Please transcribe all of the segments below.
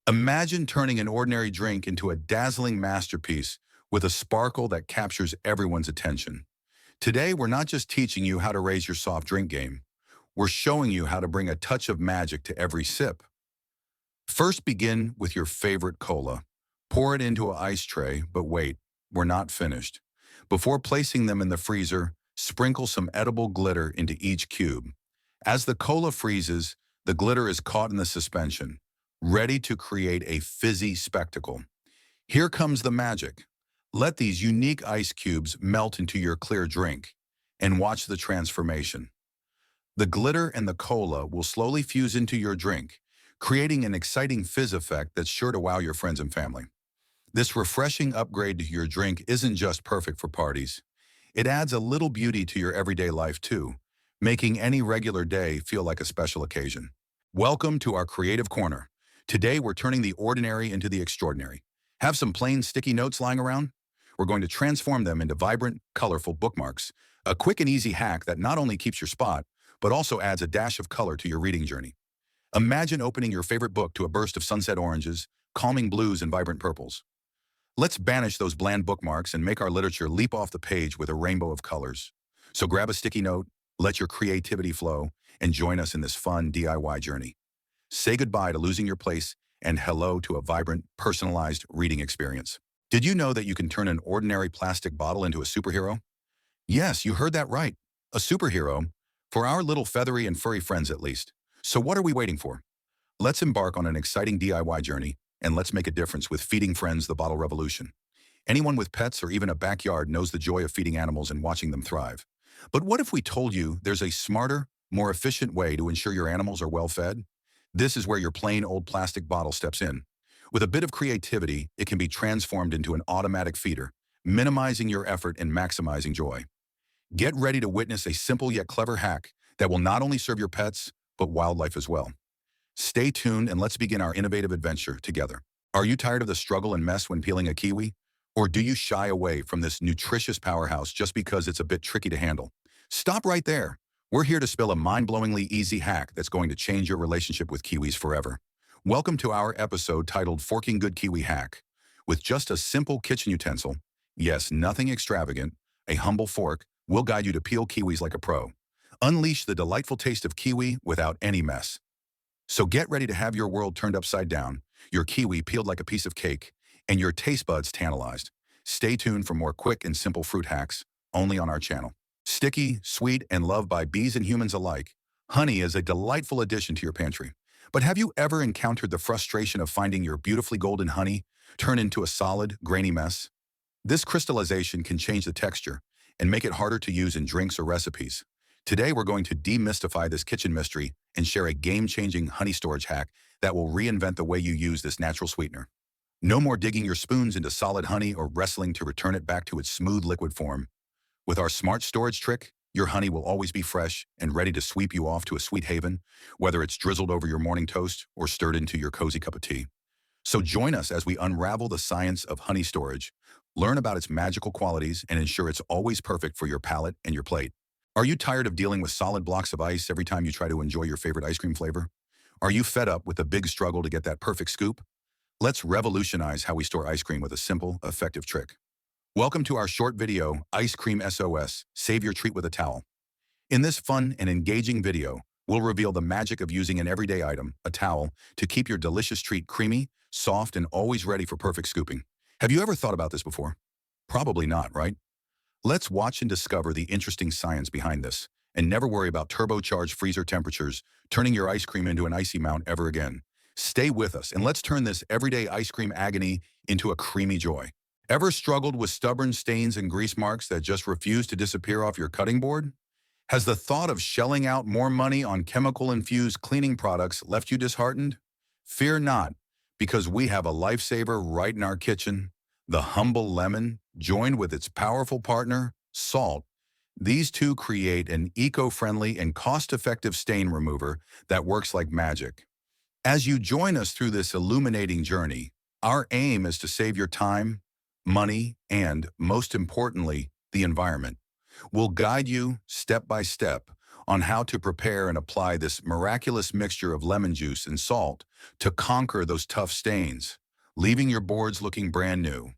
Imagine turning an ordinary drink into a dazzling masterpiece with a sparkle that captures everyone's attention. Today, we're not just teaching you how to raise your soft drink game. We're showing you how to bring a touch of magic to every sip. First, begin with your favorite cola. Pour it into an ice tray, but wait, we're not finished. Before placing them in the freezer, sprinkle some edible glitter into each cube. As the cola freezes, the glitter is caught in the suspension, ready to create a fizzy spectacle. Here comes the magic. Let these unique ice cubes melt into your clear drink and watch the transformation. The glitter and the cola will slowly fuse into your drink, creating an exciting fizz effect that's sure to wow your friends and family. This refreshing upgrade to your drink isn't just perfect for parties. It adds a little beauty to your everyday life too, making any regular day feel like a special occasion. Welcome to our Creative Corner. Today we're turning the ordinary into the extraordinary. Have some plain sticky notes lying around? We're going to transform them into vibrant, colorful bookmarks. A quick and easy hack that not only keeps your spot, but also adds a dash of color to your reading journey. Imagine opening your favorite book to a burst of sunset oranges, calming blues, and vibrant purples. Let's banish those bland bookmarks and make our literature leap off the page with a rainbow of colors. So grab a sticky note, let your creativity flow, and join us in this fun DIY journey. Say goodbye to losing your place and hello to a vibrant, personalized reading experience. Did you know that you can turn an ordinary plastic bottle into a superhero? Yes, you heard that right. A superhero, for our little feathery and furry friends at least. So what are we waiting for? Let's embark on an exciting DIY journey, and let's make a difference with feeding friends the bottle revolution. Anyone with pets or even a backyard knows the joy of feeding animals and watching them thrive. But what if we told you there's a smarter, more efficient way to ensure your animals are well fed? This is where your plain old plastic bottle steps in. With a bit of creativity, it can be transformed into an automatic feeder, minimizing your effort and maximizing joy. Get ready to witness a simple yet clever hack that will not only serve your pets, but wildlife as well. Stay tuned and let's begin our innovative adventure together. Are you tired of the struggle and mess when peeling a kiwi? Or do you shy away from this nutritious powerhouse just because it's a bit tricky to handle? Stop right there. We're here to spill a mind-blowingly easy hack that's going to change your relationship with kiwis forever. Welcome to our episode titled Forking Good Kiwi Hack. With just a simple kitchen utensil, yes, nothing extravagant, a humble fork, we'll guide you to peel kiwis like a pro. Unleash the delightful taste of kiwi without any mess. So get ready to have your world turned upside down, your kiwi peeled like a piece of cake, and your taste buds tantalized. Stay tuned for more quick and simple fruit hacks, only on our channel. Sticky, sweet, and loved by bees and humans alike, honey is a delightful addition to your pantry. But have you ever encountered the frustration of finding your beautifully golden honey turn into a solid, grainy mess? This crystallization can change the texture and make it harder to use in drinks or recipes. Today, we're going to demystify this kitchen mystery and share a game-changing honey storage hack that will reinvent the way you use this natural sweetener. No more digging your spoons into solid honey or wrestling to return it back to its smooth liquid form. With our smart storage trick, your honey will always be fresh and ready to sweep you off to a sweet haven, whether it's drizzled over your morning toast or stirred into your cozy cup of tea. So join us as we unravel the science of honey storage, learn about its magical qualities, and ensure it's always perfect for your palate and your plate. Are you tired of dealing with solid blocks of ice every time you try to enjoy your favorite ice cream flavor? Are you fed up with the big struggle to get that perfect scoop? Let's revolutionize how we store ice cream with a simple, effective trick. Welcome to our short video, Ice Cream SOS, Save Your Treat with a Towel. In this fun and engaging video, we'll reveal the magic of using an everyday item, a towel, to keep your delicious treat creamy, soft, and always ready for perfect scooping. Have you ever thought about this before? Probably not, right? Let's watch and discover the interesting science behind this, and never worry about turbocharged freezer temperatures turning your ice cream into an icy mount ever again. Stay with us, and let's turn this everyday ice cream agony into a creamy joy. Ever struggled with stubborn stains and grease marks that just refuse to disappear off your cutting board? Has the thought of shelling out more money on chemical-infused cleaning products left you disheartened? Fear not, because we have a lifesaver right in our kitchen, the humble lemon, joined with its powerful partner, salt. These two create an eco-friendly and cost-effective stain remover that works like magic. As you join us through this illuminating journey, our aim is to save your time, money, and, most importantly, the environment. We'll guide you, step by step, on how to prepare and apply this miraculous mixture of lemon juice and salt to conquer those tough stains, leaving your boards looking brand new.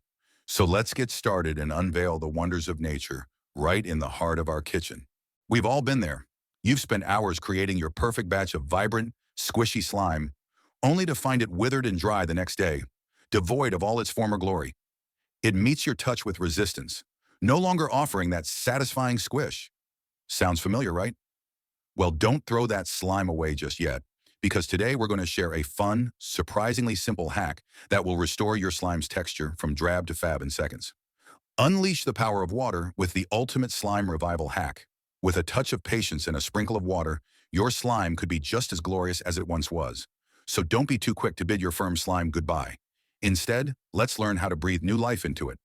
So let's get started and unveil the wonders of nature right in the heart of our kitchen. We've all been there. You've spent hours creating your perfect batch of vibrant, squishy slime, only to find it withered and dry the next day, devoid of all its former glory. It meets your touch with resistance, no longer offering that satisfying squish. Sounds familiar, right? Well, don't throw that slime away just yet, because today we're going to share a fun, surprisingly simple hack that will restore your slime's texture from drab to fab in seconds. Unleash the power of water with the ultimate slime revival hack. With a touch of patience and a sprinkle of water, your slime could be just as glorious as it once was. So don't be too quick to bid your firm slime goodbye. Instead, let's learn how to breathe new life into it.